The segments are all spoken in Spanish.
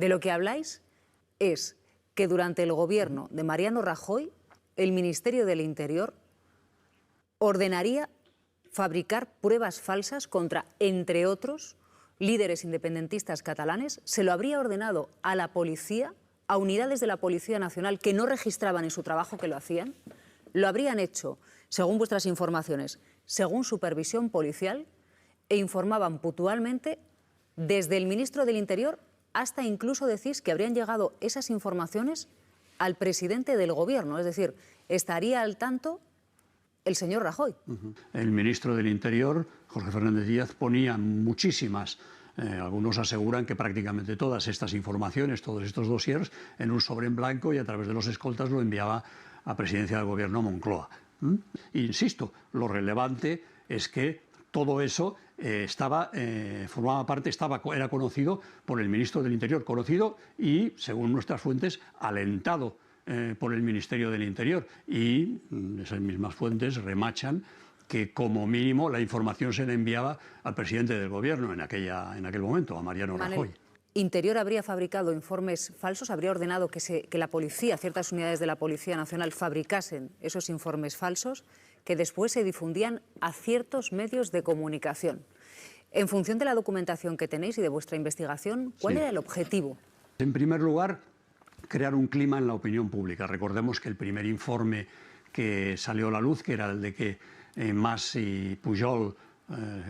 De lo que habláis es que durante el gobierno de Mariano Rajoy, el Ministerio del Interior ordenaría fabricar pruebas falsas contra, entre otros, líderes independentistas catalanes. Se lo habría ordenado a la policía, a unidades de la Policía Nacional que no registraban en su trabajo que lo hacían. Lo habrían hecho, según vuestras informaciones, según supervisión policial, e informaban puntualmente desde el ministro del Interior hasta incluso decís que habrían llegado esas informaciones al presidente del gobierno. Es decir, estaría al tanto el señor Rajoy. El ministro del Interior, Jorge Fernández Díaz, ponía muchísimas, algunos aseguran que prácticamente todas estas informaciones, todos estos dossiers, en un sobre en blanco y a través de los escoltas lo enviaba a Presidencia del Gobierno a Moncloa. Insisto, lo relevante es que todo eso formaba parte, era conocido por el ministro del Interior, conocido y, según nuestras fuentes, alentado por el Ministerio del Interior. Y esas mismas fuentes remachan que, como mínimo, la información se le enviaba al presidente del Gobierno en aquel momento, a Mariano Rajoy. Interior habría fabricado informes falsos, habría ordenado que la policía, ciertas unidades de la Policía Nacional fabricasen esos informes falsos que después se difundían a ciertos medios de comunicación. En función de la documentación que tenéis y de vuestra investigación, ¿cuál era el objetivo? En primer lugar, crear un clima en la opinión pública. Recordemos que el primer informe que salió a la luz, que era el de que Mas y Pujol,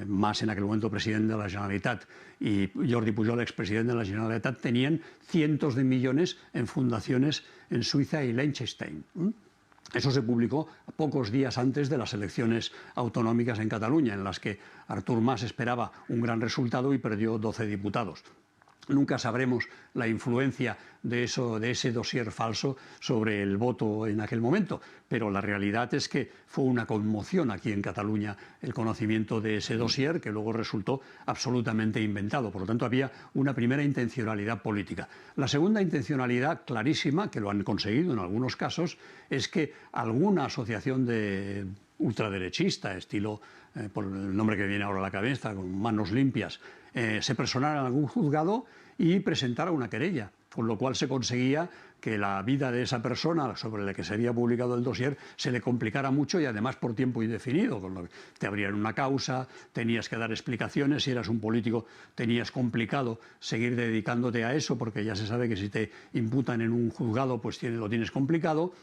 Mas en aquel momento presidente de la Generalitat y Jordi Pujol, expresidente de la Generalitat, tenían cientos de millones en fundaciones en Suiza y Liechtenstein. Eso se publicó pocos días antes de las elecciones autonómicas en Cataluña, en las que Artur Mas esperaba un gran resultado y perdió 12 diputados. Nunca sabremos la influencia de ese dossier falso sobre el voto en aquel momento, pero la realidad es que fue una conmoción aquí en Cataluña el conocimiento de ese dossier, que luego resultó absolutamente inventado. Por lo tanto, había una primera intencionalidad política. La segunda intencionalidad clarísima, que lo han conseguido en algunos casos, es que alguna asociación de ultraderechista, estilo, por el nombre que viene ahora a la cabeza, con manos limpias, se personara en algún juzgado y presentara una querella, con lo cual se conseguía que la vida de esa persona sobre la que sería publicado el dossier se le complicara mucho y además por tiempo indefinido, con lo que te abrían una causa, tenías que dar explicaciones, si eras un político tenías complicado seguir dedicándote a eso porque ya se sabe que si te imputan en un juzgado pues lo tienes complicado.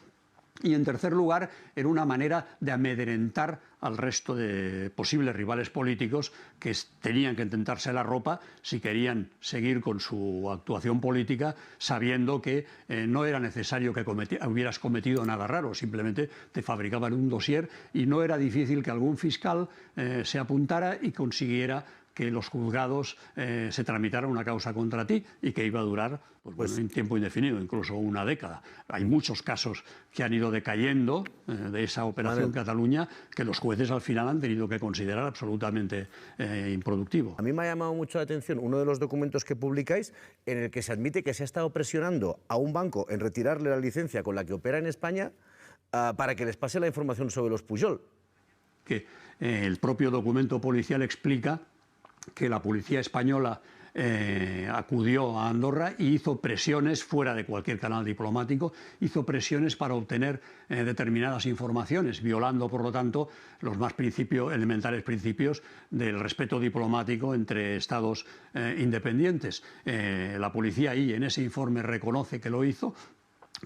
Y en tercer lugar, era una manera de amedrentar al resto de posibles rivales políticos que tenían que tentarse la ropa si querían seguir con su actuación política, sabiendo que no era necesario que hubieras cometido nada raro, simplemente te fabricaban un dossier y no era difícil que algún fiscal se apuntara y consiguiera que los juzgados se tramitara una causa contra ti y que iba a durar un tiempo indefinido, incluso una década. Hay muchos casos que han ido decayendo de esa operación Cataluña que los jueces al final han tenido que considerar absolutamente improductivo. A mí me ha llamado mucho la atención uno de los documentos que publicáis en el que se admite que se ha estado presionando a un banco en retirarle la licencia con la que opera en España para que les pase la información sobre los Pujol. Que el propio documento policial explica que la policía española acudió a Andorra y hizo presiones fuera de cualquier canal diplomático, hizo presiones para obtener determinadas informaciones, violando, por lo tanto, los más elementales principios del respeto diplomático entre Estados independientes. La policía ahí en ese informe reconoce que lo hizo,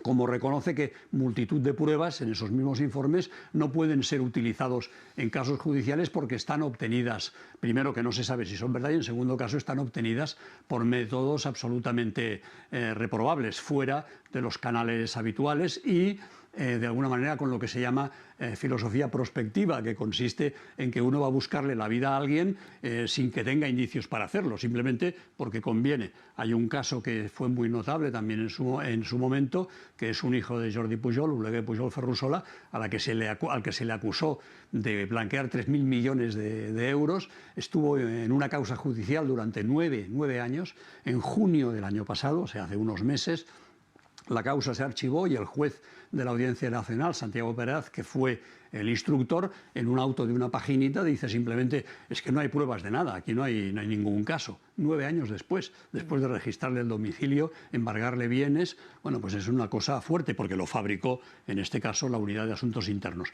como reconoce que multitud de pruebas en esos mismos informes no pueden ser utilizados en casos judiciales porque están obtenidas, primero que no se sabe si son verdad y en segundo caso están obtenidas por métodos absolutamente reprobables, fuera de los canales habituales y de alguna manera con lo que se llama filosofía prospectiva, que consiste en que uno va a buscarle la vida a alguien sin que tenga indicios para hacerlo, simplemente porque conviene. Hay un caso que fue muy notable también en su momento, que es un hijo de Jordi Pujol, Oleguer Pujol Ferrusola, al que se le acusó de blanquear 3.000 millones de euros. Estuvo en una causa judicial durante nueve años. En junio del año pasado, o sea, hace unos meses, la causa se archivó y el juez de la Audiencia Nacional, Santiago Pérez, que fue el instructor, en un auto de una paginita dice simplemente es que no hay pruebas de nada, aquí no hay ningún caso. 9 años después de registrarle el domicilio, embargarle bienes, bueno, pues es una cosa fuerte porque lo fabricó, en este caso, la Unidad de Asuntos Internos.